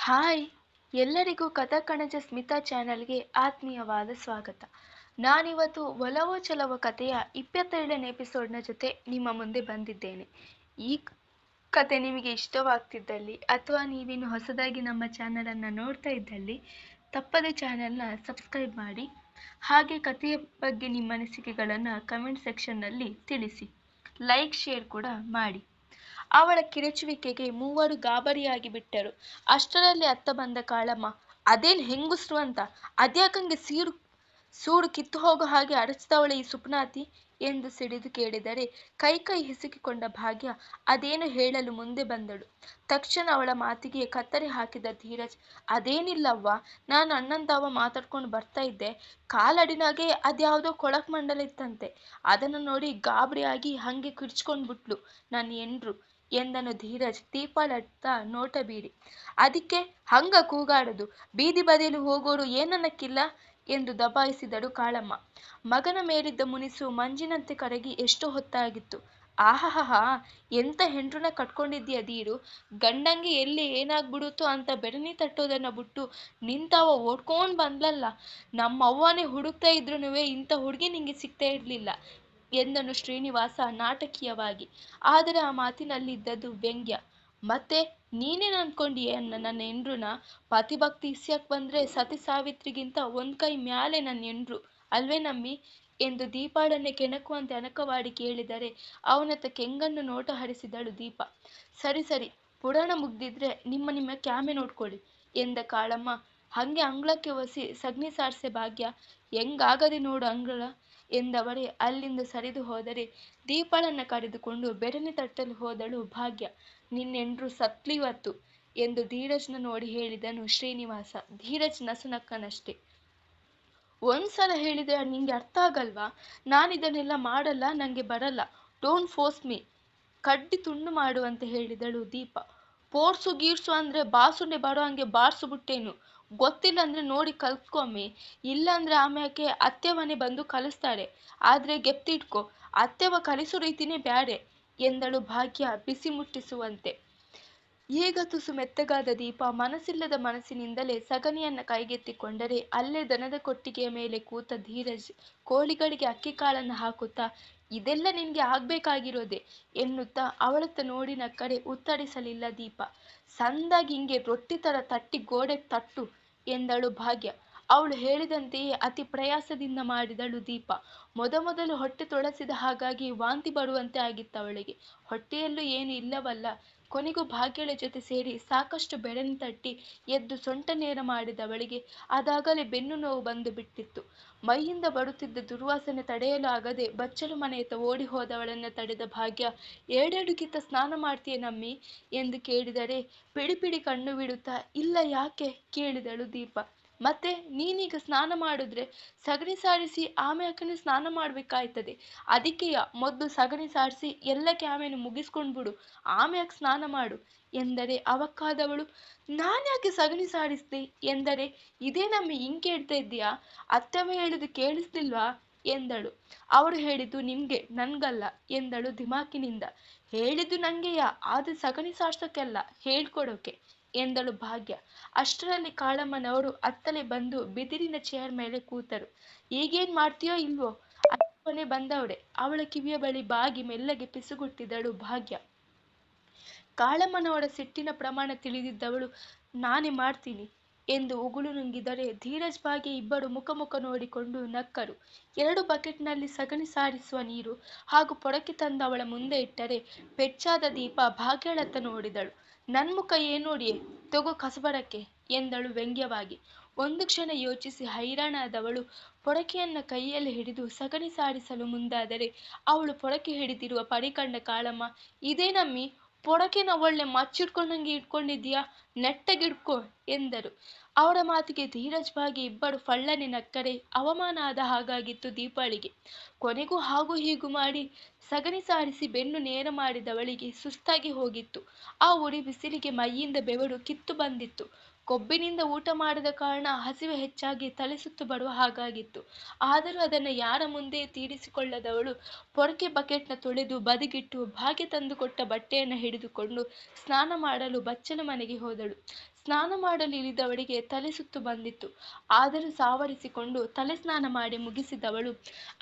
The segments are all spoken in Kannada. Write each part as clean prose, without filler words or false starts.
ಹಾಯ್ ಎಲ್ಲರಿಗೂ ಕಥಾಕಣಜ ಸ್ಮಿತಾ ಚಾನೆಲ್ಗೆ ಆತ್ಮೀಯವಾದ ಸ್ವಾಗತ. ನಾನಿವತ್ತು ಒಲವೋ ಚಲವೋ ಕಥೆಯ 27ನೇ ಎಪಿಸೋಡ್ನ ಜೊತೆ ನಿಮ್ಮ ಮುಂದೆ ಬಂದಿದ್ದೇನೆ. ಈ ಕತೆ ನಿಮಗೆ ಇಷ್ಟವಾಗ್ತಿದ್ದಲ್ಲಿ ಅಥವಾ ನೀವಿನ್ನು ಹೊಸದಾಗಿ ನಮ್ಮ ಚಾನಲನ್ನು ನೋಡ್ತಾ ಇದ್ದಲ್ಲಿ ತಪ್ಪದೆ ಚಾನೆಲ್ನ ಸಬ್ಸ್ಕ್ರೈಬ್ ಮಾಡಿ. ಹಾಗೆ ಕಥೆಯ ಬಗ್ಗೆ ನಿಮ್ಮ ಅನಿಸಿಕೆಗಳನ್ನು ಕಮೆಂಟ್ ಸೆಕ್ಷನ್ನಲ್ಲಿ ತಿಳಿಸಿ. ಲೈಕ್ ಶೇರ್ ಕೂಡ ಮಾಡಿ. ಅವಳ ಕಿರುಚುವಿಕೆಗೆ ಮೂವರು ಗಾಬರಿಯಾಗಿ ಬಿಟ್ಟರು. ಅಷ್ಟರಲ್ಲಿ ಅತ್ತ ಬಂದ ಕಾಳಮ್ಮ, ಅದೇನ್ ಹೆಂಗುಸ್ರು ಅಂತ, ಅದ್ಯಾಕಂಗೆ ಸೂಡು ಕಿತ್ತು ಹೋಗೋ ಹಾಗೆ ಅರಚಿದವಳೆ ಈ ಸುಪ್ನಾತಿ ಎಂದು ಸಿಡಿದು ಕೇಳಿದರೆ, ಕೈ ಹಿಸುಕಿಕೊಂಡ ಭಾಗ್ಯ ಅದೇನು ಹೇಳಲು ಮುಂದೆ ಬಂದಳು. ತಕ್ಷಣ ಅವಳ ಮಾತಿಗೆ ಕತ್ತರಿ ಹಾಕಿದ ಧೀರಜ್, ಅದೇನಿಲ್ಲವ್ವ, ನಾನು ಅಣ್ಣನ್ ತಾವ ಮಾತಾಡ್ಕೊಂಡು ಬರ್ತಾ ಇದ್ದೆ, ಕಾಲಡಿನಾಗೆ ಅದ್ಯಾವುದೋ ಕೊಳಕ್ ಮಂಡಲ ಇತ್ತಂತೆ, ಅದನ್ನು ನೋಡಿ ಗಾಬರಿಯಾಗಿ ಹಂಗೆ ಕಿರ್ಚ್ಕೊಂಡ್ಬಿಟ್ಲು ನನ್ನ ಎಂಡ್ರು ಎಂದನು ಧೀರಜ್ ದೀಪಾಳತ್ತ ನೋಟ ಬೀರಿ. ಅದಕ್ಕೆ ಹಂಗ ಕೂಗಾಡೋದು, ಬೀದಿ ಬದಿಯಲ್ಲಿ ಹೋಗೋರು ಏನನ್ನಕ್ಕಿಲ್ಲ ಎಂದು ದಬಾಯಿಸಿದಳು ಕಾಳಮ್ಮ. ಮಗನ ಮೇಲಿದ್ದ ಮುನಿಸು ಮಂಜಿನಂತೆ ಕರಗಿ ಎಷ್ಟೋ ಹೊತ್ತಾಗಿತ್ತು. ಆಹಾಹಾ, ಎಂತ ಹೆಂಡ್ರನ್ನ ಕಟ್ಕೊಂಡಿದ್ದೀಯ ಧೀರು, ಗಂಡಂಗೆ ಎಲ್ಲಿ ಏನಾಗ್ಬಿಡುತ್ತೋ ಅಂತ ಬೆರಣಿ ತಟ್ಟೋದನ್ನ ಬಿಟ್ಟು ನಿಂತಾವ ಓಡ್ಕೊಂಡ್ ಬಂದ್ಲಲ್ಲ, ನಮ್ಮವ್ವನೇ ಹುಡುಕ್ತಾ ಇದ್ರೂನುವೆ ಇಂಥ ಹುಡುಗಿ ನಿಂಗೆ ಸಿಗ್ತಾ ಇರ್ಲಿಲ್ಲ ಎಂದನು ಶ್ರೀನಿವಾಸ ನಾಟಕೀಯವಾಗಿ. ಆದರೆ ಆ ಮಾತಿನಲ್ಲಿದ್ದದ್ದು ವ್ಯಂಗ್ಯ. ಮತ್ತೆ ನೀನೇನು ಅನ್ಕೊಂಡಿಯೇ ನನ್ನ ಹೆಂಡ್ರುನ, ಪತಿಭಕ್ತಿ ಇಸ್ಯಕ್ ಬಂದ್ರೆ ಸತಿ ಸಾವಿತ್ರಿಗಿಂತ ಒಂದ್ ಕೈ ಮ್ಯಾಲೆ ನನ್ನ ಹೆಂಡ್ರು ಅಲ್ವೇನಮ್ಮಿ ಎಂದು ದೀಪಾಳನ್ನೇ ಕೆಣಕುವಂತೆ ಅಣಕವಾಡಿ ಕೇಳಿದರೆ ಅವನತ್ತ ಕೆಂಗಣ್ಣು ನೋಟ ಹರಿಸಿದಳು ದೀಪ. ಸರಿ ಸರಿ, ಪುರಾಣ ಮುಗ್ದಿದ್ರೆ ನಿಮ್ಮ ಕ್ಯಾಮೆ ನೋಡ್ಕೊಳ್ಳಿ ಎಂದ ಕಾಳಮ್ಮ. ಹಂಗೆ ಅಂಗಳಕ್ಕೆ ಒಸಿ ಸಗಣಿ ಸಾರ್ಸೆ ಭಾಗ್ಯ, ಹೆಂಗಾಗದೆ ನೋಡು ಅಂಗಳ ಎಂದವರೇ ಅಲ್ಲಿಂದ ಸರಿದು ಹೋದರೆ ದೀಪಾಳನ್ನ ಕರೆದುಕೊಂಡು ಬೆರಣಿ ತಟ್ಟಲು ಹೋದಳು ಭಾಗ್ಯ. ನಿನ್ನೆಂಡ್ರು ಸತ್ಲಿವತ್ತು ಎಂದು ಧೀರಜ್ನ ನೋಡಿ ಹೇಳಿದನು ಶ್ರೀನಿವಾಸ. ಧೀರಜ್ ನಸುನಕ್ಕನಷ್ಟೆ. ಒಂದ್ಸಲ ಹೇಳಿದ್ರೆ ನಿಂಗೆ ಅರ್ಥ ಆಗಲ್ವಾ? ನಾನಿದನ್ನೆಲ್ಲ ಮಾಡಲ್ಲ, ನಂಗೆ ಬರಲ್ಲ, ಡೋಂಟ್ ಫೋರ್ಸ್ ಮೀ, ಕಡ್ಡಿ ತುಂಡು ಮಾಡುವಂತೆ ಹೇಳಿದಳು ದೀಪ. ಪೋರ್ಸು ಗೀರ್ಸು ಅಂದ್ರೆ ಬಾಸುಂಡೆ ಬರೋ ಹಂಗೆ ಬಾರ್ಸು ಬಿಟ್ಟೇನು, ಗೊತ್ತಿಲ್ಲ ಅಂದ್ರೆ ನೋಡಿ ಕಲ್ತ್ಕೊಮ್ಮಿ, ಇಲ್ಲ ಅಂದ್ರೆ ಆಮ್ಯಾಕೆ ಅತ್ತೆವನೇ ಬಂದು ಕಲಿಸ್ತಾರೆ, ಆದ್ರೆ ಗೆಪ್ತಿಟ್ಕೋ, ಅತ್ತೆವ ಕಲಿಸೋ ರೀತಿನೇ ಬ್ಯಾರೆ ಎಂದಳು ಭಾಗ್ಯ ಬಿಸಿ ಮುಟ್ಟಿಸುವಂತೆ. ಈಗ ತುಸು ಮೆತ್ತಗಾದ ದೀಪ ಮನಸ್ಸಿಲ್ಲದ ಮನಸ್ಸಿನಿಂದಲೇ ಸಗಣಿಯನ್ನ ಕೈಗೆತ್ತಿಕೊಂಡರೆ ಅಲ್ಲೇ ದನದ ಕೊಟ್ಟಿಗೆಯ ಮೇಲೆ ಕೂತ ಧೀರಜ್ ಕೋಳಿಗಳಿಗೆ ಅಕ್ಕಿ ಕಾಳನ್ನು ಹಾಕುತ್ತಾ, ಇದೆಲ್ಲ ನಿನ್ಗೆ ಆಗ್ಬೇಕಾಗಿರೋದೆ ಎನ್ನುತ್ತಾ ಅವಳತ್ತ ನೋಡಿ ನಕ್ಕರೆ ಉತ್ತರಿಸಲಿಲ್ಲ ದೀಪ. ಸಂದಾಗಿ ಹಿಂಗೆ ರೊಟ್ಟಿ ತರ ತಟ್ಟಿ ಗೋಡೆಗೆ ತಟ್ಟು ಎಂದಳು ಭಾಗ್ಯ. ಅವಳು ಹೇಳಿದಂತೆಯೇ ಅತಿ ಪ್ರಯಾಸದಿಂದ ಮಾಡಿದಳು ದೀಪ. ಮೊದಲು ಹೊಟ್ಟೆ ತೊಳಸಿದ ಹಾಗಾಗಿ ವಾಂತಿ ಬರುವಂತೆ ಆಗಿತ್ತು ಅವಳಿಗೆ. ಹೊಟ್ಟೆಯಲ್ಲೂ ಏನು ಇಲ್ಲವಲ್ಲ. ಕೊನೆಗೂ ಭಾಗ್ಯಳ ಜೊತೆ ಸೇರಿ ಸಾಕಷ್ಟು ಬೆರಣಿ ತಟ್ಟಿ ಎದ್ದು ಸೊಂಟ ನೇರ ಮಾಡಿದವಳಿಗೆ ಅದಾಗಲೇ ಬೆನ್ನು ನೋವು ಬಂದು ಬಿಟ್ಟಿತ್ತು. ಮೈಯಿಂದ ಬರುತ್ತಿದ್ದ ದುರ್ವಾಸನೆ ತಡೆಯಲು ಆಗದೆ ಬಚ್ಚಲು ಮನೆಯತ್ತ ಓಡಿ ಹೋದವಳನ್ನ ತಡೆದ ಭಾಗ್ಯ, ಎರಡೆರಡು ಕಿತ್ತ ಸ್ನಾನ ಮಾಡ್ತೀಯೇನಮ್ಮಿ ಎಂದು ಕೇಳಿದರೆ ಪಿಡಿ ಕಣ್ಣು ಬಿಡುತ್ತಾ, ಇಲ್ಲ ಯಾಕೆ ಕೇಳಿದಳು ದೀಪ. ಮತ್ತೆ ನೀನೀಗ ಸ್ನಾನ ಮಾಡಿದ್ರೆ ಸಗಣಿ ಸಾರಿಸಿ ಆಮ್ಯಾಕನೇ ಸ್ನಾನ ಮಾಡ್ಬೇಕಾಯ್ತದೆ, ಅದಕ್ಕೆಯ ಮೊದಲು ಸಗಣಿ ಸಾರಿಸಿ ಎಲ್ಲ ಕ್ಯಾಮೆನು ಮುಗಿಸ್ಕೊಂಡ್ಬಿಡು, ಆಮ್ಯಾಕೆ ಸ್ನಾನ ಮಾಡು ಎಂದರೆ ಅವಕ್ಕಾದವಳು, ನಾನ್ಯಾಕೆ ಸಗಣಿ ಸಾರಿಸ್ದೆ ಎಂದರೆ, ಇದೇನಮ್ಮಿ ಹಿಂಗೆ ಕೇಳ್ತಾ ಇದ್ದೀಯಾ, ಅತ್ತವ ಹೇಳಿದ್ದು ಕೇಳಿಸ್ತಿಲ್ವಾ ಎಂದಳು. ಅವರು ಹೇಳಿದ್ದು ನಿಮ್ಗೆ, ನನ್ಗಲ್ಲ ಎಂದಳು ದಿಮಾಕಿನಿಂದ. ಹೇಳಿದ್ದು ನಂಗೆಯ, ಆದ್ರೆ ಸಗಣಿ ಸಾರ್ಸೋಕೆಲ್ಲ, ಹೇಳ್ಕೊಡೋಕೆ ಎಂದಳು ಭಾಗ್ಯ. ಅಷ್ಟರಲ್ಲಿ ಕಾಳಮ್ಮನವರು ಅತ್ತಲೇ ಬಂದು ಬಿದಿರಿನ ಚೇರ್ ಮೇಲೆ ಕೂತರು. ಈಗೇನ್ ಮಾಡ್ತೀಯೋ ಇಲ್ವೋ, ಅತ್ತವನೇ ಬಂದವಳೆ. ಅವಳ ಕಿವಿಯ ಬಳಿ ಬಾಗಿ ಮೆಲ್ಲಗೆ ಪಿಸುಗುಟ್ಟಿದಳು ಭಾಗ್ಯ. ಕಾಳಮ್ಮನವರ ಸಿಟ್ಟಿನ ಪ್ರಮಾಣ ತಿಳಿದಿದ್ದವಳು, ನಾನೇ ಮಾಡ್ತೀನಿ ಎಂದು ಉಗುಳು ನುಂಗಿದರೆ ಧೀರಜ್ ಭಾಗ್ಯ ಇಬ್ಬರು ಮುಖ ನೋಡಿಕೊಂಡು ನಕ್ಕರು. 2 ಬಕೆಟ್ನಲ್ಲಿ ಸಗಣಿ ಸಾರಿಸುವ ನೀರು ಹಾಗೂ ಪೊಡಕೆ ತಂದು ಅವಳ ಮುಂದೆ ಇಟ್ಟರೆ ಪೆಚ್ಚಾದ ದೀಪ ಭಾಗ್ಯಳತ್ತ ನೋಡಿದಳು. ನನ್ ಮುಖ ಏನ್ ನೋಡಿಯೇ, ತಗೋ ಕಸಬರಕ್ಕೆ ಎಂದಳು ವ್ಯಂಗ್ಯವಾಗಿ. ಒಂದು ಕ್ಷಣ ಯೋಚಿಸಿ ಹೈರಾಣಾದವಳು ಪೊಡಕೆಯನ್ನ ಕೈಯಲ್ಲಿ ಹಿಡಿದು ಸಗಣಿ ಸಾರಿಸಲು ಮುಂದಾದರೆ ಅವಳು ಪೊಡಕೆ ಹಿಡಿದಿರುವ ಪರಿ ಕಂಡ ಕಾಳಮ್ಮ, ಇದೇನಮ್ಮಿ ಪೊಡಕೆನ ಒಳ್ಳೆ ಮಚ್ಚಿಡ್ಕೊಂಡಂಗೆ ಇಟ್ಕೊಂಡಿದ್ದೀಯಾ, ನೆಟ್ಟಗಿಡ್ಕೊ ಎಂದರು. ಅವರ ಮಾತಿಗೆ ಧೀರಜ್ ಭಾಗ್ಯ ಇಬ್ಬರು ಫಳ್ಳನೆ ನಕ್ಕರೆ ಅವಮಾನ ಆದ ಹಾಗಾಗಿತ್ತು ದೀಪಾಳಿಗೆ. ಕೊನೆಗೂ ಹಾಗೂ ಹೀಗೂ ಮಾಡಿ ಸಗಣಿ ಸಾರಿಸಿ ಬೆನ್ನು ನೇರ ಮಾಡಿದವಳಿಗೆ ಸುಸ್ತಾಗಿ ಹೋಗಿತ್ತು. ಆ ಉರಿ ಬಿಸಿಲಿಗೆ ಮೈಯಿಂದ ಬೆವರು ಕಿತ್ತು ಬಂದಿತ್ತು. ಕೊಬ್ಬಿನಿಂದ ಊಟ ಮಾಡದ ಕಾರಣ ಹಸಿವೆ ಹೆಚ್ಚಾಗಿ ತಲೆ ಸುತ್ತು ಬರುವ ಹಾಗಾಗಿತ್ತು. ಆದರೂ ಅದನ್ನು ಯಾರ ಮುಂದೆ ತೀರಿಸಿಕೊಳ್ಳದವಳು ಪೊರಕೆ ಬಕೆಟ್ನ ತೊಳೆದು ಬದಿಗಿಟ್ಟು ಭಾಗ್ಯ ತಂದುಕೊಟ್ಟ ಬಟ್ಟೆಯನ್ನು ಹಿಡಿದುಕೊಂಡು ಸ್ನಾನ ಮಾಡಲು ಬಚ್ಚಲ ಮನೆಗೆ ಹೋದಳು. ಸ್ನಾನ ಮಾಡಲು ಇಳಿದವಳಿಗೆ ತಲೆ ಸುತ್ತು ಬಂದಿತ್ತು. ಆದರೂ ಸಾವರಿಸಿಕೊಂಡು ತಲೆ ಸ್ನಾನ ಮಾಡಿ ಮುಗಿಸಿದವಳು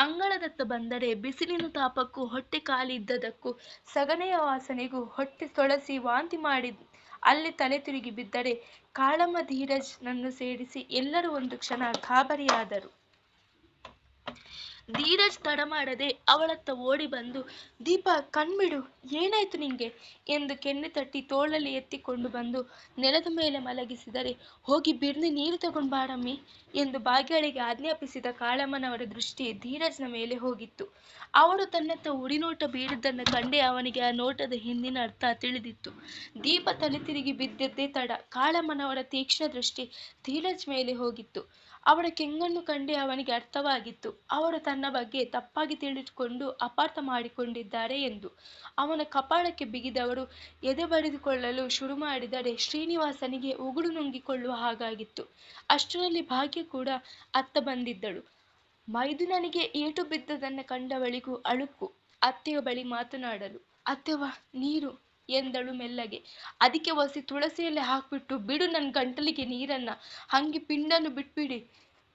ಅಂಗಳದತ್ತ ಬಂದರೆ ಬಿಸಿಲಿನ ತಾಪಕ್ಕೂ ಹೊಟ್ಟೆ ಖಾಲಿ ಇದ್ದದಕ್ಕೂ ಸಗಣಿಯ ವಾಸನೆಗೂ ಹೊಟ್ಟೆ ತೊಳಸಿ ವಾಂತಿ ಮಾಡಿ ಅಲ್ಲಿ ತಲೆ ತಿರುಗಿ ಬಿದ್ದರೆ ಕಾಳಮ್ಮ ಧೀರಜ್ ನನ್ನು ಸೇರಿಸಿ ಎಲ್ಲರೂ ಒಂದು ಕ್ಷಣ ಗಾಬರಿಯಾದರು. ಧೀರಜ್ ತಡ ಮಾಡದೆ ಅವಳತ್ತ ಓಡಿ ಬಂದು, ದೀಪ ಕಣ್ಬಿಡು, ಏನಾಯ್ತು ನಿಂಗೆ ಎಂದು ಕೆನ್ನೆ ತಟ್ಟಿ ತೋಳಲ್ಲಿ ಎತ್ತಿಕೊಂಡು ಬಂದು ನೆಲದ ಮೇಲೆ ಮಲಗಿಸಿದರೆ, ಹೋಗಿ ಬಿರ್ನಿ ನೀರು ತಗೊಂಡು ಬಾರಮ್ಮಿ ಎಂದು ಭಾಗ್ಯಳಿಗೆ ಆಜ್ಞಾಪಿಸಿದ ಕಾಳಮ್ಮನವರ ದೃಷ್ಟಿ ಧೀರಜ್ನ ಮೇಲೆ ಹೋಗಿತ್ತು. ಅವರು ತನ್ನತ್ತ ಉಡಿನೋಟ ಬೀರಿದ್ದನ್ನು ಕಂಡೇ ಅವನಿಗೆ ಆ ನೋಟದ ಹಿಂದಿನ ಅರ್ಥ ತಿಳಿದಿತ್ತು. ದೀಪ ತಲೆ ತಿರುಗಿ ಬಿದ್ದದ್ದೇ ತಡ ಕಾಳಮ್ಮನವರ ತೀಕ್ಷ್ಣ ದೃಷ್ಟಿ ಧೀರಜ್ ಮೇಲೆ ಹೋಗಿತ್ತು. ಅವರ ಕೆಂಗಣ್ಣು ಕಂಡೇ ಅವನಿಗೆ ಅರ್ಥವಾಗಿತ್ತು, ಅವರು ತನ್ನ ಬಗ್ಗೆ ತಪ್ಪಾಗಿ ತಿಳಿದುಕೊಂಡು ಅಪಾರ್ಥ ಮಾಡಿಕೊಂಡಿದ್ದಾರೆ ಎಂದು. ಅವನ ಕಪಾಳಕ್ಕೆ ಬಿಗಿದವರು ಎದೆ ಬಡಿದುಕೊಳ್ಳಲು ಶುರು ಮಾಡಿದರೆ ಶ್ರೀನಿವಾಸನಿಗೆ ಉಗುಳು ನುಂಗಿಕೊಳ್ಳುವ ಹಾಗಾಗಿತ್ತು. ಅಷ್ಟರಲ್ಲಿ ಭಾಗ್ಯ ಕೂಡ ಅತ್ತ ಬಂದಿದ್ದಳು. ಮೈದುನನಿಗೆ ಏಟು ಬಿದ್ದದನ್ನು ಕಂಡವಳಿಗೂ ಅಳುಕು. ಅತ್ತೆಯ ಬಳಿ ಮಾತನಾಡಲು, ಅತ್ತೆವ್ವ ನೀರು ಎಂದಳು ಮೆಲ್ಲಗೆ. ಅದಕ್ಕೆ ಒಸಿ ತುಳಸಿಯಲ್ಲೇ ಹಾಕ್ಬಿಟ್ಟು ಬಿಡು ನನ್ನ ಗಂಟಲಿಗೆ ನೀರನ್ನ, ಹಂಗೆ ಪಿಂಡನ್ನು ಬಿಟ್ಬಿಡಿ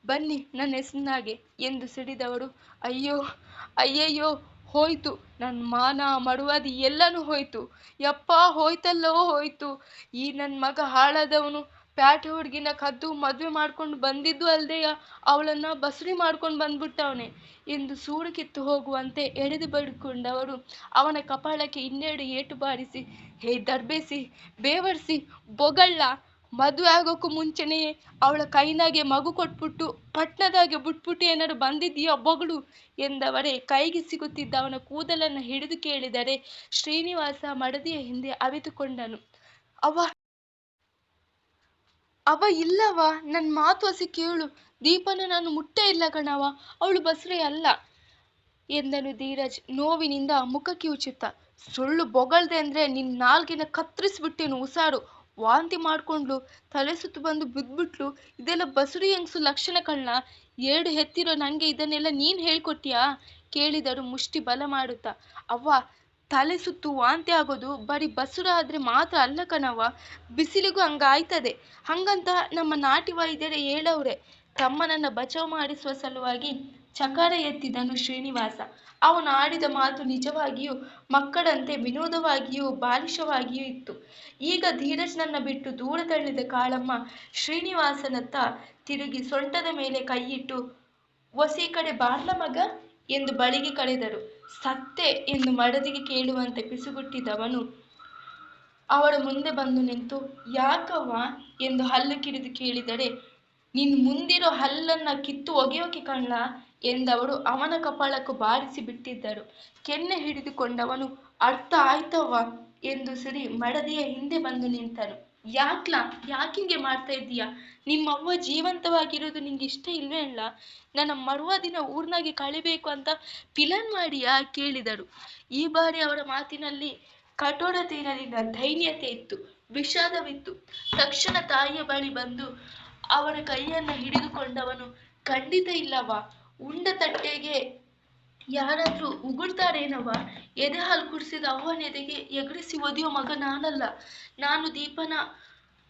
ಬನ್ನಿ ನನ್ನ ಹೆಸರಿನಾಗೆ ಎಂದು ಸಿಡಿದವರು, ಅಯ್ಯೋ ಅಯ್ಯಯ್ಯೋ ಹೋಯ್ತು, ನನ್ನ ಮಾನ ಮರುವಾದಿ ಎಲ್ಲನೂ ಹೋಯ್ತು, ಯಪ್ಪ ಹೋಯ್ತಲ್ಲೋ ಹೋಯ್ತು, ಈ ನನ್ನ ಮಗ ಹಾಳಾದವನು ಪ್ಯಾಟೆ ಹುಡುಗಿನ ಕದ್ದು ಮದುವೆ ಮಾಡ್ಕೊಂಡು ಬಂದಿದ್ದು ಅಲ್ದೆಯ ಅವಳನ್ನ ಬಸುರಿ ಮಾಡ್ಕೊಂಡು ಬಂದ್ಬಿಟ್ಟವನೆ ಎಂದು ಸೂಡು ಕಿತ್ತು ಹೋಗುವಂತೆ ಎಳೆದು ಬಡಿಕೊಂಡವರು ಅವನ ಕಪಾಳಕ್ಕೆ ಇನ್ನೆರಡು ಏಟು ಬಾರಿಸಿ, ಹೇ ದರ್ಬೇಸಿ ಬೇವರ್ಸಿ ಬೊಗಳ್ಳ, ಮದುವೆ ಆಗೋಕ್ಕೂ ಮುಂಚೆನೆಯೇ ಅವಳ ಕೈನಾಗೆ ಮಗು ಕೊಟ್ಬಿಟ್ಟು ಪಟ್ನದಾಗೆ ಬಿಟ್ಬಿಟ್ಟು ಏನಾರು ಬಂದಿದ್ದೀಯಾ ಬೊಗಳು ಎಂದವರೇ ಕೈಗೆ ಸಿಗುತ್ತಿದ್ದ ಅವನ ಕೂದಲನ್ನು ಹಿಡಿದು ಕೇಳಿದರೆ ಶ್ರೀನಿವಾಸ ಮಡದಿಯ ಹಿಂದೆ ಅವಿತುಕೊಂಡನು. ಅವ ಇಲ್ಲವ, ನನ್ನ ಮಾತು ಹಸಿ ಕೇಳು, ದೀಪನ ನಾನು ಮುಟ್ಟೇ ಇಲ್ಲ ಕಣವ, ಅವಳು ಬಸುರೆ ಅಲ್ಲ ಎಂದನು ಧೀರಜ್ ನೋವಿನಿಂದ ಮುಖ ಕಿವುಚುತ್ತಾ. ಸುಳ್ಳು ಬೊಗಳ್ದೆ ಅಂದ್ರೆ ನಿನ್ನ ನಾಲ್ಗಿನ ಕತ್ತರಿಸ್ಬಿಟ್ಟೇನು ಉಸಾರು, ವಾಂತಿ ಮಾಡ್ಕೊಂಡ್ಲು, ತಲೆ ಸುತ್ತು ಬಂದು ಬಿದ್ಬಿಟ್ಲು, ಇದೆಲ್ಲ ಬಸುರಿ ಹೆಂಗ್ಸು ಲಕ್ಷಣ ಕಳ್ಳ, ಎರಡು ಹೆತ್ತಿರೋ ನಂಗೆ ಇದನ್ನೆಲ್ಲ ನೀನು ಹೇಳ್ಕೊಟ್ಟಿಯಾ ಕೇಳಿದರು ಮುಷ್ಟಿ ಬಲ ಮಾಡುತ್ತಾ. ಅವ್ವ, ತಲೆ ಸುತ್ತು ವಾಂತಿ ಆಗೋದು ಬರೀ ಬಸುರ ಆದ್ರೆ ಮಾತ್ರ ಅಲ್ಲ ಕಣವ್ವ, ಬಿಸಿಲಿಗೂ ಹಂಗಾಯ್ತದೆ, ಹಂಗಂತ ನಮ್ಮ ನಾಟಿ ವೈದ್ಯರೇ ಹೇಳವ್ರೆ. ತಮ್ಮನನ್ನ ಬಚಾವ್ ಮಾಡಿಸುವ ಸಲುವಾಗಿ ಚಕಾರ ಎತ್ತಿದನು ಶ್ರೀನಿವಾಸ. ಅವನು ಆಡಿದ ಮಾತು ನಿಜವಾಗಿಯೂ ಮಕ್ಕಳಂತೆ ವಿನೋದವಾಗಿಯೂ ಬಾಲಿಶವಾಗಿಯೂ ಇತ್ತು. ಈಗ ಧೀರಜ್ನನ್ನ ಬಿಟ್ಟು ದೂರ ತಳ್ಳಿದ ಕಾಳಮ್ಮ ಶ್ರೀನಿವಾಸನತ್ತ ತಿರುಗಿ ಸೊಂಟದ ಮೇಲೆ ಕೈಯಿಟ್ಟು, ಒಸಿ ಕಡೆ ಬಾರ್ಲ ಮಗ ಎಂದು ಬಳಿಗೆ ಕರೆದರು. ಸತ್ತೆ ಎಂದು ಮಡದಿಗೆ ಕೇಳುವಂತೆ ಪಿಸುಗುಟ್ಟಿದವನು ಅವಳ ಮುಂದೆ ಬಂದು ನಿಂತು, ಯಾಕವ್ವ ಎಂದು ಹಲ್ಲು ಕಿರಿದು ಕೇಳಿದರೆ, ನಿನ್ ಮುಂದಿರೋ ಹಲ್ಲನ್ನ ಕಿತ್ತು ಒಗೆಯೋಕೆ ಕಣ್ಣ ಎಂದವಳು ಅವನ ಕಪಾಳಕ್ಕೂ ಬಾರಿಸಿ ಬಿಟ್ಟಿದ್ದರು. ಕೆನ್ನೆ ಹಿಡಿದುಕೊಂಡವನು, ಅರ್ಥ ಆಯ್ತವ್ವ ಎಂದು ಸಿರಿ ಮಡದಿಯ ಹಿಂದೆ ಬಂದು ನಿಂತನು. ಯಾಕಿಂಗೆ ಮಾಡ್ತಾ ಇದ್ದೀಯ, ನಿಮ್ಮವ್ವ ಜೀವಂತವಾಗಿರೋದು ನಿಂಗೆ ಇಷ್ಟ ಇಲ್ವೇನ್ಲ, ನನ್ನ ಮರುವ ದಿನ ಊರ್ನಾಗೆ ಕಳಿಬೇಕು ಅಂತ ಪ್ಲಾನ್ ಮಾಡಿಯಾ ಕೇಳಿದರು. ಈ ಬಾರಿ ಅವರ ಮಾತಿನಲ್ಲಿ ಕಠೋರತೆ ಇರಲಿಲ್ಲ, ಧೈರ್ಯತೆ ಇತ್ತು, ವಿಷಾದವಿತ್ತು. ತಕ್ಷಣ ತಾಯಿಯ ಬಳಿ ಬಂದು ಅವರ ಕೈಯನ್ನ ಹಿಡಿದುಕೊಂಡವನು, ಖಂಡಿತ ಇಲ್ಲವ್ವ, ಉಂಡ ತಟ್ಟೆಗೆ ಯಾರಾದ್ರೂ ಉಗುಳ್ತಾರೇನವ್ವ, ಎದೆ ಹಾಲು ಕುಡಿಸಿದ ಅವ್ವನೆದೆಗೆ ಎಗರಿಸಿ ಒದೆಯೋ ಮಗ ನಾನಲ್ಲ, ನಾನು ದೀಪನ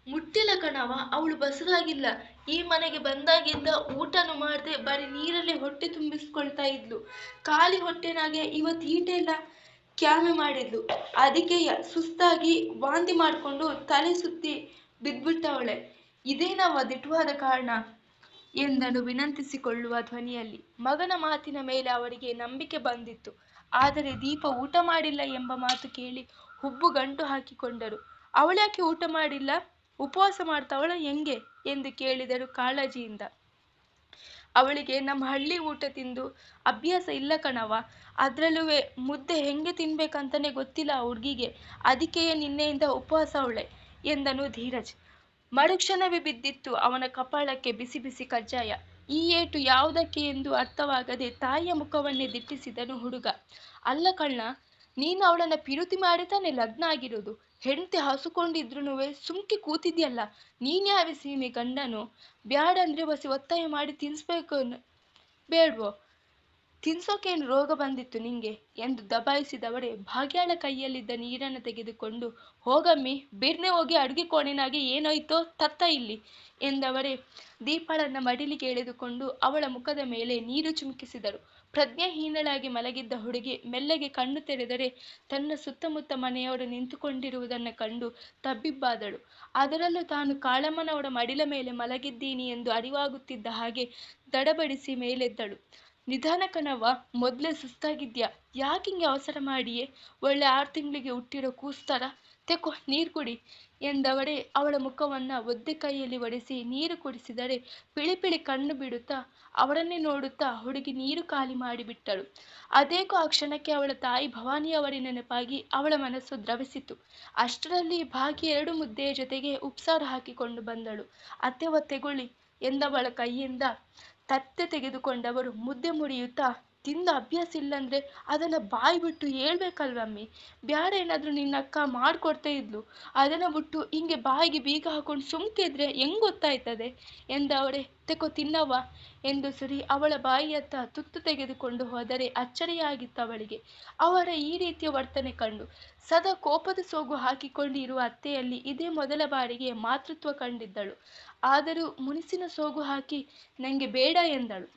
ಮುಟ್ಟಿಲ್ಲ ಕಣವ, ಅವಳು ಬಸರಾಗಿಲ್ಲ, ಈ ಮನೆಗೆ ಬಂದಾಗಿಂದ ಊಟನೂ ಮಾಡದೆ ಬರೀ ನೀರಲ್ಲೇ ಹೊಟ್ಟೆ ತುಂಬಿಸ್ಕೊಳ್ತಾ ಇದ್ಲು, ಖಾಲಿ ಹೊಟ್ಟೆನಾಗೆ ಇವತ್ತು ಈಟೆಲ್ಲ ಕ್ಯಾಮೆ ಮಾಡಿದ್ಲು, ಅದಕ್ಕೆಯ ಸುಸ್ತಾಗಿ ವಾಂತಿ ಮಾಡಿಕೊಂಡು ತಲೆ ಸುತ್ತಿ ಬಿದ್ಬಿಟ್ಟವಳೆ, ಇದೇನವ್ವ ದಿಟ್ಟವಾದ ಕಾರಣ ಎಂದನು ವಿನಂತಿಸಿಕೊಳ್ಳುವ ಧ್ವನಿಯಲ್ಲಿ. ಮಗನ ಮಾತಿನ ಮೇಲೆ ಅವರಿಗೆ ನಂಬಿಕೆ ಬಂದಿತ್ತು. ಆದರೆ ದೀಪ ಊಟ ಮಾಡಿಲ್ಲ ಎಂಬ ಮಾತು ಕೇಳಿ ಹುಬ್ಬು ಗಂಟು ಹಾಕಿಕೊಂಡರು. ಅವಳ್ಯಾಕೆ ಊಟ ಮಾಡಿಲ್ಲ, ಉಪವಾಸ ಮಾಡ್ತಾವಳ ಹೆಂಗೆ ಎಂದು ಕೇಳಿದರು ಕಾಳಜಿಯಿಂದ. ಅವಳಿಗೆ ನಮ್ಮ ಹಳ್ಳಿ ಊಟ ತಿಂದು ಅಭ್ಯಾಸ ಇಲ್ಲ ಕಣವ, ಅದ್ರಲ್ಲೂ ಮುದ್ದೆ ಹೆಂಗೆ ತಿನ್ಬೇಕಂತಾನೆ ಗೊತ್ತಿಲ್ಲ ಆ ಹುಡ್ಗಿಗೆ, ಅದಕ್ಕೆಯೇ ನಿನ್ನೆಯಿಂದ ಉಪವಾಸ ಅವಳೆ ಎಂದನು ಧೀರಜ್. ಮರುಕ್ಷಣವೇ ಬಿದ್ದಿತ್ತು ಅವನ ಕಪಾಳಕ್ಕೆ ಬಿಸಿ ಬಿಸಿ ಕಜ್ಜಾಯ. ಈ ಏಟು ಯಾವುದಕ್ಕೆ ಎಂದು ಅರ್ಥವಾಗದೆ ತಾಯಿಯ ಮುಖವನ್ನೇ ದಿಟ್ಟಿಸಿದನು ಹುಡುಗ. ಅಲ್ಲ ಕಳ್ಳ, ನೀನು ಅವಳನ್ನ ಪಿರುತಿ ಮಾಡಿ ತಾನೆ ಲಗ್ನ ಆಗಿರೋದು, ಹೆಂಡತಿ ಹಸುಕೊಂಡಿದ್ರುನುವೆ ಸುಮ್ಕೆ ಕೂತಿದ್ಯಲ್ಲ, ನೀನ್ ಯಾವ ಸೀಮೆ ಗಂಡನು, ಬ್ಯಾಡಂದ್ರೆ ಬಸಿ ಒತ್ತಾಯ ಮಾಡಿ ತಿನ್ಸ್ಬೇಕು ಬೇಡ್ವೋ, ತಿನ್ಸೋಕೇನು ರೋಗ ಬಂದಿತ್ತು ನಿಂಗೆ ಎಂದು ದಬಾಯಿಸಿದವಳೆ ಭಾಗ್ಯಾಳ ಕೈಯಲ್ಲಿದ್ದ ನೀರನ್ನು ತೆಗೆದುಕೊಂಡು, ಹೋಗಮ್ಮಿ, ಬಿರ್ನೆ ಹೋಗಿ ಅಡುಗೆ ಕೋಣೆನಾಗೆ ಏನೋಯ್ತೋ ತತ್ತ ಇಲ್ಲಿ ಎಂದವರೇ ದೀಪಳನ್ನ ಮಡಿಲಿಗೆ ಎಳೆದುಕೊಂಡು ಅವಳ ಮುಖದ ಮೇಲೆ ನೀರು ಚಿಮುಕಿಸಿದರು. ಪ್ರಜ್ಞಾಹೀನಳಾಗಿ ಮಲಗಿದ್ದ ಹುಡುಗಿ ಮೆಲ್ಲಗೆ ಕಣ್ಣು ತೆರೆದರೆ ತನ್ನ ಸುತ್ತಮುತ್ತ ಮನೆಯವರು ನಿಂತುಕೊಂಡಿರುವುದನ್ನು ಕಂಡು ತಬ್ಬಿಬ್ಬಾದಳು. ಅದರಲ್ಲೂ ತಾನು ಕಾಳಮ್ಮನವರ ಮಡಿಲ ಮೇಲೆ ಮಲಗಿದ್ದೀನಿ ಎಂದು ಅರಿವಾಗುತ್ತಿದ್ದ ಹಾಗೆ ದಡಬಡಿಸಿ ಮೇಲೆದ್ದಳು. ನಿಧಾನಕ್ಕನವ್ವ, ಮೊದ್ಲೇ ಸುಸ್ತಾಗಿದ್ಯಾ? ಯಾಕಿಂಗೆ ಅವಸರ ಮಾಡಿಯೇ? ಒಳ್ಳೆ 6 ತಿಂಗಳಿಗೆ ಹುಟ್ಟಿರೋ ಕೂಸ್ತರ. ತೆಕೊ ನೀರು ಕುಡಿ ಎಂದವಳೇ ಅವಳ ಮುಖವನ್ನ ಒದ್ದೆ ಕೈಯಲ್ಲಿ ಒಡೆಸಿ ನೀರು ಕುಡಿಸಿದರೆ ಪಿಳಿ ಕಣ್ಣು ಬಿಡುತ್ತಾ ಅವರನ್ನೇ ನೋಡುತ್ತಾ ಹುಡುಗಿ ನೀರು ಖಾಲಿ ಮಾಡಿಬಿಟ್ಟಳು. ಅದೇಕೋ ಆ ಕ್ಷಣಕ್ಕೆ ಅವಳ ತಾಯಿ ಭವಾನಿಯವರ ನೆನಪಾಗಿ ಅವಳ ಮನಸ್ಸು ದ್ರವಿಸಿತು. ಅಷ್ಟರಲ್ಲಿ ಭಾಗಿ 2 ಮುದ್ದೆಯ ಜೊತೆಗೆ ಉಪ್ಸಾರು ಹಾಕಿಕೊಂಡು ಬಂದಳು. ಅತ್ತೆವ್ವ ತೆಗೊಳ್ಳಿ ಎಂದವಳ ಕೈಯಿಂದ ತತ್ತೆ ತೆಗೆದುಕೊಂಡವರು ಮುದ್ದೆ ಮುರಿಯುತ್ತಾ, ತಿಂದ ಅಭ್ಯಾಸ ಇಲ್ಲಂದ್ರೆ ಅದನ್ನ ಬಾಯಿ ಬಿಟ್ಟು ಹೇಳ್ಬೇಕಲ್ವಮ್ಮಿ. ಬ್ಯಾಡ ಏನಾದ್ರೂ ನಿನ್ನ ಅಕ್ಕ ಮಾಡ್ಕೊಡ್ತಾ ಇದ್ಲು, ಅದನ್ನ ಬಿಟ್ಟು ಹಿಂಗೆ ಬಾಯಿಗೆ ಬೀಗ ಹಾಕೊಂಡು ಸುಮ್ಕಿದ್ರೆ ಹೆಂಗ್ ಗೊತ್ತಾಯ್ತದೆ ಎಂದವಳೆ. ತೆಕೊ ತಿನ್ನವ್ವ ಎಂದು ಸುರಿ ಅವಳ ಬಾಯಿಯತ್ತ ತುತ್ತು ತೆಗೆದುಕೊಂಡು ಹೋದರೆ ಅಚ್ಚರಿಯಾಗಿತ್ತು ಅವಳಿಗೆ ಅವರ ಈ ರೀತಿಯ ವರ್ತನೆ ಕಂಡು. ಸದಾ ಕೋಪದ ಸೋಗು ಹಾಕಿಕೊಂಡು ಇರುವ ಅತ್ತೆಯಲ್ಲಿ ಇದೇ ಮೊದಲ ಬಾರಿಗೆ ಮಾತೃತ್ವ ಕಂಡಿದ್ದಳು. ಆದರೂ ಮುನಿಸಿನ ಸೋಗು ಹಾಕಿ ನಂಗೆ ಬೇಡ ಎಂದಳು.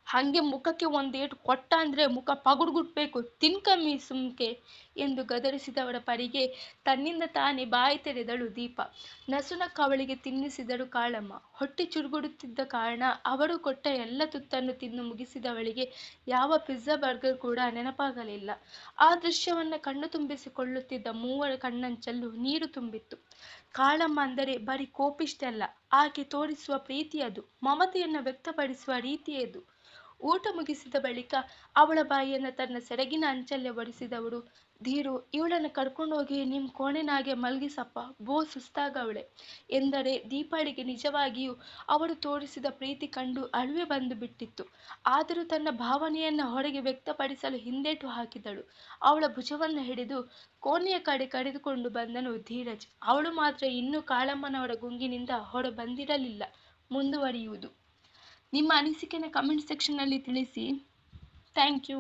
ಹಂಗೆ ಮುಖಕ್ಕೆ ಒಂದೇಟು ಕೊಟ್ಟ ಅಂದ್ರೆ ಮುಖ ಪಗುಡ್ಗುಟ್ಬೇಕು, ತಿನ್ಕಮ್ಮಿ ಸುಮ್ಕೆ ಎಂದು ಗದರಿಸಿದವಳ ಪರಿಗೆ ತನ್ನಿಂದ ತಾನೇ ಬಾಯಿ ತೆರೆದಳು ದೀಪ. ನಸುನಕ್ಕ ಅವಳಿಗೆ ತಿನ್ನಿಸಿದಳು ಕಾಳಮ್ಮ. ಹೊಟ್ಟೆ ಚುರುಗುಡುತ್ತಿದ್ದ ಕಾರಣ ಅವರು ಕೊಟ್ಟ ಎಲ್ಲ ತುತ್ತನ್ನು ತಿಂದು ಮುಗಿಸಿದವಳಿಗೆ ಯಾವ ಪಿಜ್ಜಾ ಬರ್ಗರ್ ಕೂಡ ನೆನಪಾಗಲಿಲ್ಲ. ಆ ದೃಶ್ಯವನ್ನ ಕಣ್ಣು ತುಂಬಿಸಿಕೊಳ್ಳುತ್ತಿದ್ದ ಮೂವರ ಕಣ್ಣಂಚಲ್ಲೂ ನೀರು ತುಂಬಿತ್ತು. ಕಾಳಮ್ಮ ಅಂದರೆ ಬರೀ ಕೋಪಿಷ್ಟೆ ಅಲ್ಲ, ಆಕೆ ತೋರಿಸುವ ಪ್ರೀತಿಯದು, ಮಮತೆಯನ್ನು ವ್ಯಕ್ತಪಡಿಸುವ ರೀತಿಯದು. ಊಟ ಮುಗಿಸಿದ ಬಳಿಕ ಅವಳ ಬಾಯಿಯನ್ನ ತನ್ನ ಸೆರಗಿನ ಅಂಚಲ್ಲೇ ಒಡಿಸಿದವಳು, ಧೀರು, ಇವಳನ್ನ ಕರ್ಕೊಂಡೋಗಿ ನಿಮ್ ಕೋಣೆನಾಗೆ ಮಲ್ಗಿಸಪ್ಪ, ಬೋ ಸುಸ್ತಾಗವಳೆ ಎಂದರೆ ದೀಪಾಳಿಗೆ ನಿಜವಾಗಿಯೂ ಅವರು ತೋರಿಸಿದ ಪ್ರೀತಿ ಕಂಡು ಅಳುವೆ ಬಂದು ಬಿಟ್ಟಿತ್ತು. ಆದರೂ ತನ್ನ ಭಾವನೆಯನ್ನ ಹೊರಗೆ ವ್ಯಕ್ತಪಡಿಸಲು ಹಿಂದೇಟು ಹಾಕಿದಳು. ಅವಳ ಭುಜವನ್ನ ಹಿಡಿದು ಕೋಣೆಯ ಕಡೆ ಕರೆದುಕೊಂಡು ಬಂದನು ಧೀರಜ್. ಅವಳು ಮಾತ್ರ ಇನ್ನೂ ಕಾಳಮ್ಮನವರ ಗುಂಗಿನಿಂದ ಹೊರ ಬಂದಿರಲಿಲ್ಲ. ಮುಂದುವರಿಯುವುದು. ನಿಮ್ಮ ಅನಿಸಿಕೆನ ಕಮೆಂಟ್ ಸೆಕ್ಷನ್ನಲ್ಲಿ ತಿಳಿಸಿ. Thank you.